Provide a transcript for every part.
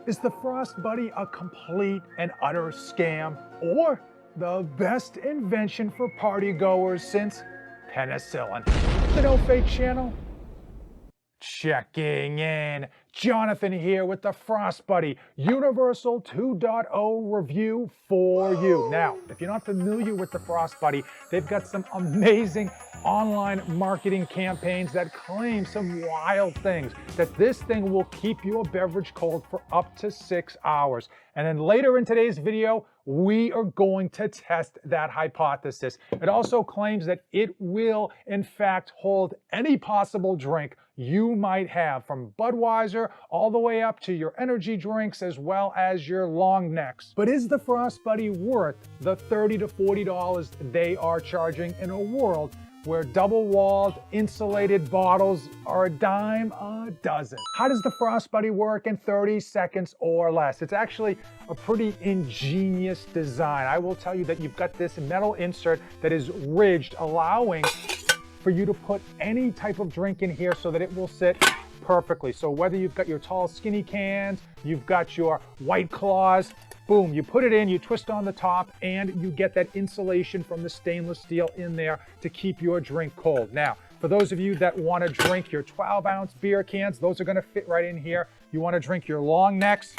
Is the Frost Buddy a complete and utter scam, or the best invention for party goers since penicillin? The No Fake Channel? Checking in. Jonathan here with the Frost Buddy Universal 2.0 review for you. Now, if you're not familiar with the Frost Buddy, they've got some amazing online marketing campaigns that claim some wild things, that this thing will keep your beverage cold for up to 6 hours. And then later in today's video, we are going to test that hypothesis. It also claims that it will, in fact, hold any possible drink you might have, from Budweiser all the way up to your energy drinks as well as your long necks. But is the Frost Buddy worth the $30 to $40 they are charging in a world where double-walled insulated bottles are a dime a dozen? How does the Frost Buddy work in 30 seconds or less? It's actually a pretty ingenious design. I will tell you that you've got this metal insert that is ridged, allowing for you to put any type of drink in here so that it will sit perfectly. So whether you've got your tall skinny cans, you've got your White Claws, boom, you put it in, you twist on the top, and you get that insulation from the stainless steel in there to keep your drink cold. Now, for those of you that want to drink your 12-ounce beer cans, those are going to fit right in here. You want to drink your long necks,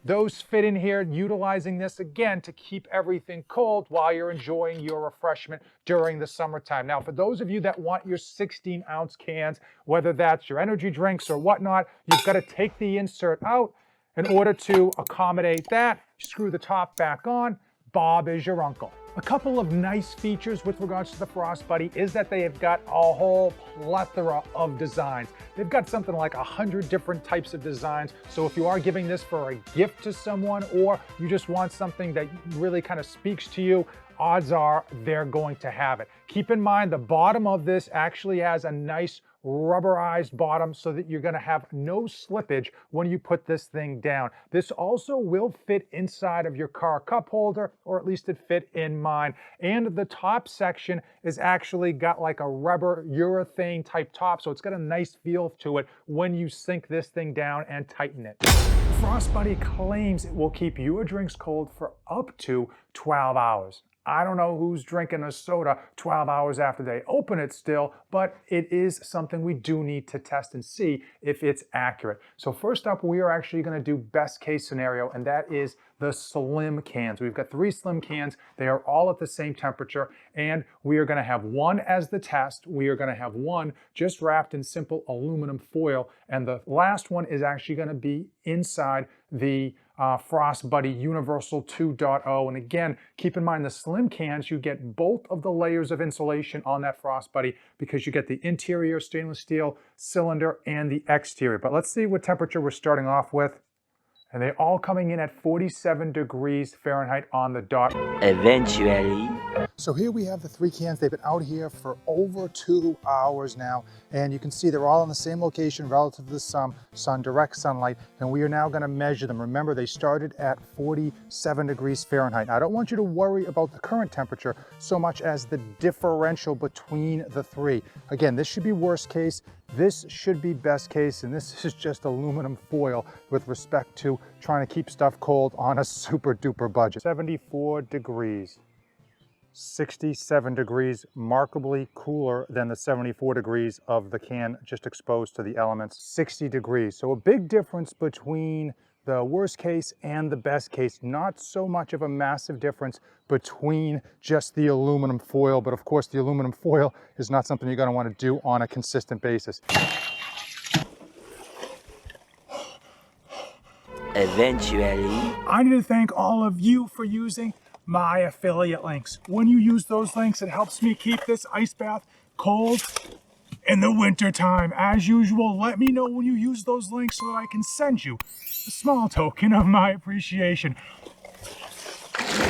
those fit in here, utilizing this again to keep everything cold while you're enjoying your refreshment during the summertime. Now, for those of you that want your 16-ounce cans, whether that's your energy drinks or whatnot, you've got to take the insert out. In order to accommodate that, screw the top back on. Bob is your uncle. A couple of nice features with regards to the Frost Buddy is that they have got a whole plethora of designs. They've got something like 100 different types of designs. So if you are giving this for a gift to someone, or you just want something that really kind of speaks to you, odds are they're going to have it. Keep in mind, the bottom of this actually has a nice rubberized bottom so that you're going to have no slippage when you put this thing down. This also will fit inside of your car cup holder, or at least it fit in mine. And the top section is actually got like a rubber urethane type top, so it's got a nice feel to it when you sink this thing down and tighten it. Frost Buddy claims it will keep your drinks cold for up to 12 hours. I don't know who's drinking a soda 12 hours after they open it still, but it is something we do need to test and see if it's accurate. So first up, we are actually going to do best case scenario, and that is the slim cans. We've got 3 slim cans. They are all at the same temperature, and we are going to have one as the test. We are going to have one just wrapped in simple aluminum foil, and the last one is actually going to be inside the Frost Buddy Universal 2.0. And again, keep in mind the slim cans, you get both of the layers of insulation on that Frost Buddy because you get the interior stainless steel cylinder and the exterior. But let's see what temperature we're starting off with. And they're all coming in at 47 degrees Fahrenheit on the dot. Eventually. So here we have the 3 cans. They've been out here for over 2 hours now. And you can see they're all in the same location relative to the sun, direct sunlight. And we are now gonna measure them. Remember, they started at 47 degrees Fahrenheit. Now, I don't want you to worry about the current temperature so much as the differential between the 3. Again, this should be worst case. This should be best case, and this is just aluminum foil with respect to trying to keep stuff cold on a super duper budget. 74 degrees, 67 degrees, markedly cooler than the 74 degrees of the can just exposed to the elements. 60 degrees, so a big difference between the worst case and the best case. Not so much of a massive difference between just the aluminum foil, but of course the aluminum foil is not something you're going to want to do on a consistent basis. Eventually. I need to thank all of you for using my affiliate links. When you use those links, it helps me keep this ice bath cold in the winter time. As usual, let me know when you use those links so that I can send you a small token of my appreciation.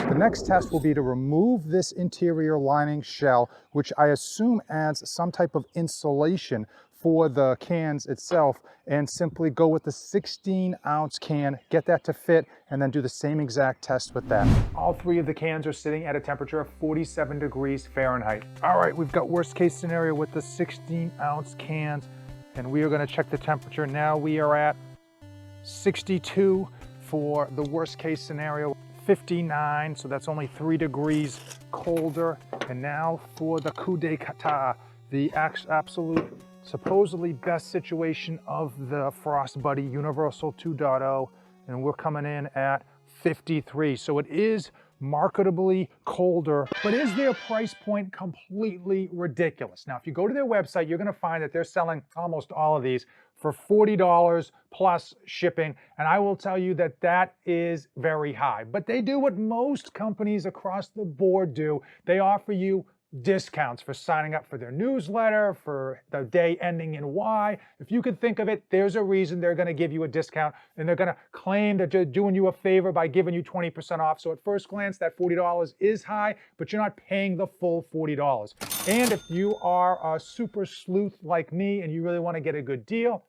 The next test will be to remove this interior lining shell, which I assume adds some type of insulation for the cans itself, and simply go with the 16-ounce can, get that to fit, and then do the same exact test with that. All 3 of the cans are sitting at a temperature of 47 degrees Fahrenheit. All right, we've got worst case scenario with the 16-ounce cans. and we are going to check the temperature. Now we are at 62 for the worst case scenario, 59, so that's only 3 degrees colder. And now for the coup d'etat, the absolute supposedly best situation of the Frost Buddy Universal 2.0, and we're coming in at 53. So it is marketably colder, but is their price point completely ridiculous? Now, if you go to their website, you're going to find that they're selling almost all of these for $40 plus shipping, and I will tell you that that is very high. But they do what most companies across the board do. They offer you discounts for signing up for their newsletter, for the day ending in Y. If you could think of it, there's a reason they're going to give you a discount, and they're going to claim that they're doing you a favor by giving you 20% off. So at first glance, that $40 is high, but you're not paying the full $40. And if you are a super sleuth like me and you really want to get a good deal,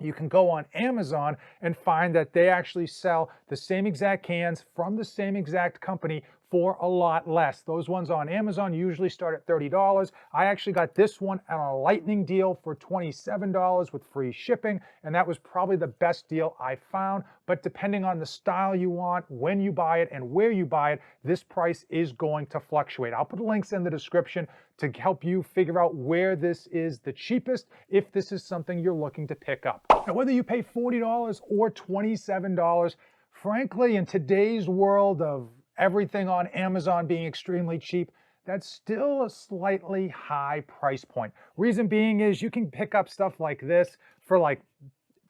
you can go on Amazon and find that they actually sell the same exact cans from the same exact company for a lot less. Those ones on Amazon usually start at $30. I actually got this one on a lightning deal for $27 with free shipping, and that was probably the best deal I found. But depending on the style you want, when you buy it, and where you buy it, this price is going to fluctuate. I'll put links in the description to help you figure out where this is the cheapest if this is something you're looking to pick up. Now, whether you pay $40 or $27, frankly, in today's world of everything on Amazon being extremely cheap, that's still a slightly high price point. Reason being is you can pick up stuff like this for like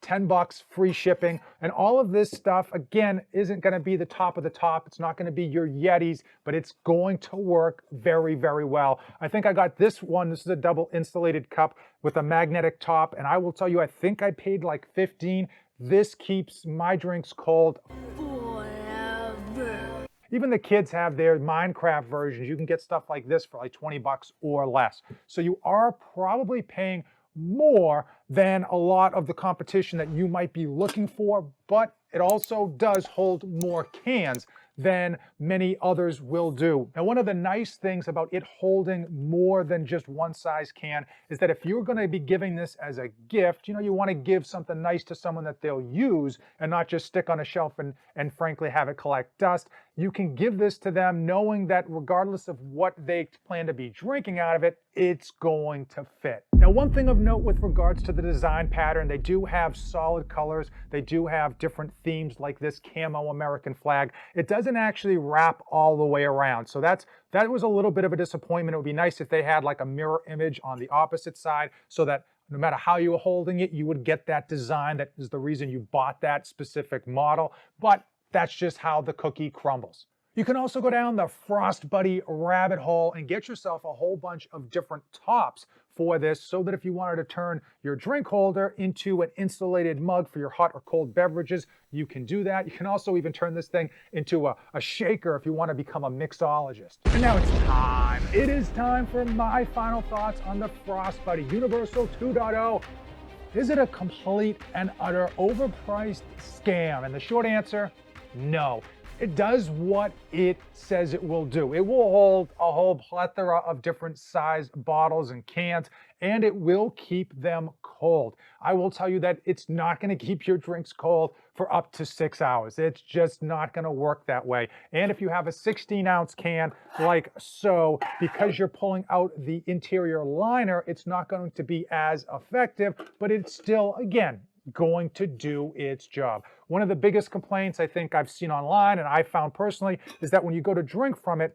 10 bucks, free shipping, and all of this stuff, again, isn't going to be the top of the top. It's not going to be your Yetis, but it's going to work very, very well. I think I got this one. This is a double insulated cup with a magnetic top, and I will tell you, I think I paid like $15. This keeps my drinks cold forever. Even the kids have their Minecraft versions. You can get stuff like this for like 20 bucks or less. So you are probably paying more than a lot of the competition that you might be looking for, but it also does hold more cans than many others will do. Now, one of the nice things about it holding more than just one size can is that if you're going to be giving this as a gift, you want to give something nice to someone that they'll use and not just stick on a shelf and frankly have it collect dust. You can give this to them knowing that regardless of what they plan to be drinking out of it, it's going to fit. Now, one thing of note with regards to the design pattern, they do have solid colors. They do have different themes like this camo American flag. It doesn't actually wrap all the way around. So that was a little bit of a disappointment. It would be nice if they had like a mirror image on the opposite side so that no matter how you were holding it, you would get that design. That is the reason you bought that specific model. But that's just how the cookie crumbles. You can also go down the Frost Buddy rabbit hole and get yourself a whole bunch of different tops for this so that if you wanted to turn your drink holder into an insulated mug for your hot or cold beverages, you can do that. You can also even turn this thing into a shaker if you want to become a mixologist. And now it's time. It is time for my final thoughts on the Frost Buddy Universal 2.0. Is it a complete and utter overpriced scam? And the short answer, no. It does what it says it will do. It will hold a whole plethora of different size bottles and cans, and it will keep them cold. I will tell you that it's not going to keep your drinks cold for up to 6 hours. It's just not going to work that way. And if you have a 16-ounce can like so, because you're pulling out the interior liner, it's not going to be as effective, but it's still, again, going to do its job. One of the biggest complaints I think I've seen online and I found personally is that when you go to drink from it,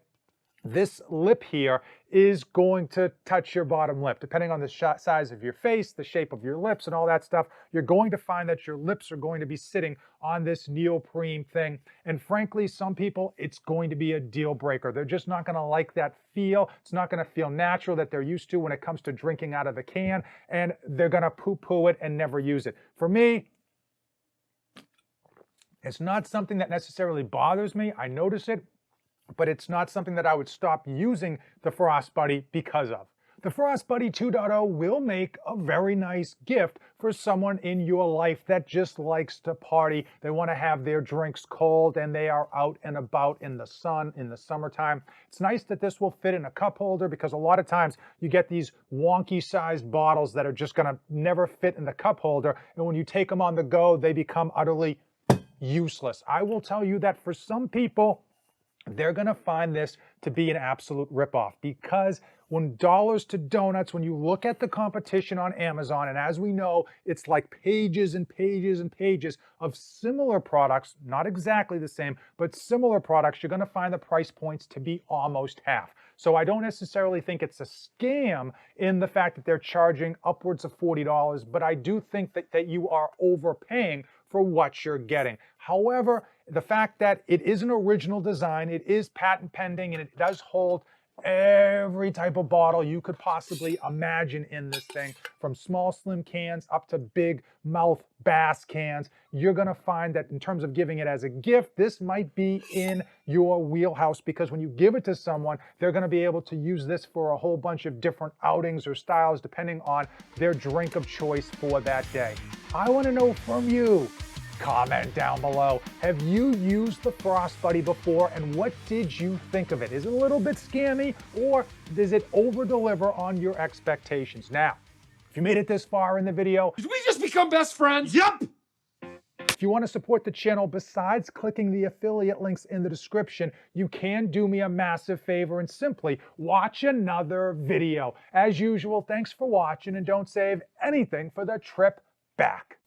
this lip here is going to touch your bottom lip. Depending on the size of your face, the shape of your lips and all that stuff, you're going to find that your lips are going to be sitting on this neoprene thing. And frankly, some people, it's going to be a deal breaker. They're just not going to like that feel. It's not going to feel natural that they're used to when it comes to drinking out of the can, and they're going to poo-poo it and never use it. For me, it's not something that necessarily bothers me. I notice it, but it's not something that I would stop using the Frost Buddy because of. The Frost Buddy 2.0 will make a very nice gift for someone in your life that just likes to party. They want to have their drinks cold and they are out and about in the sun in the summertime. It's nice that this will fit in a cup holder because a lot of times you get these wonky sized bottles that are just going to never fit in the cup holder. And when you take them on the go, they become utterly useless. I will tell you that for some people, they're going to find this to be an absolute ripoff because when dollars to donuts, when you look at the competition on Amazon, and as we know, it's like pages and pages and pages of similar products, not exactly the same, but similar products, you're going to find the price points to be almost half. So I don't necessarily think it's a scam in the fact that they're charging upwards of $40, but I do think that you are overpaying for what you're getting. However, the fact that it is an original design, it is patent pending, and it does hold every type of bottle you could possibly imagine in this thing, from small slim cans up to big mouth bass cans. You're going to find that in terms of giving it as a gift, this might be in your wheelhouse because when you give it to someone, they're going to be able to use this for a whole bunch of different outings or styles depending on their drink of choice for that day. I want to know from you. Comment down below. Have you used the Frost Buddy before and what did you think of it? Is it a little bit scammy or does it over-deliver on your expectations? Now, if you made it this far in the video, Did we just become best friends? Yep! if you want to support the channel, besides clicking the affiliate links in the description, you can do me a massive favor and simply watch another video. As usual, thanks for watching and don't save anything for the trip back.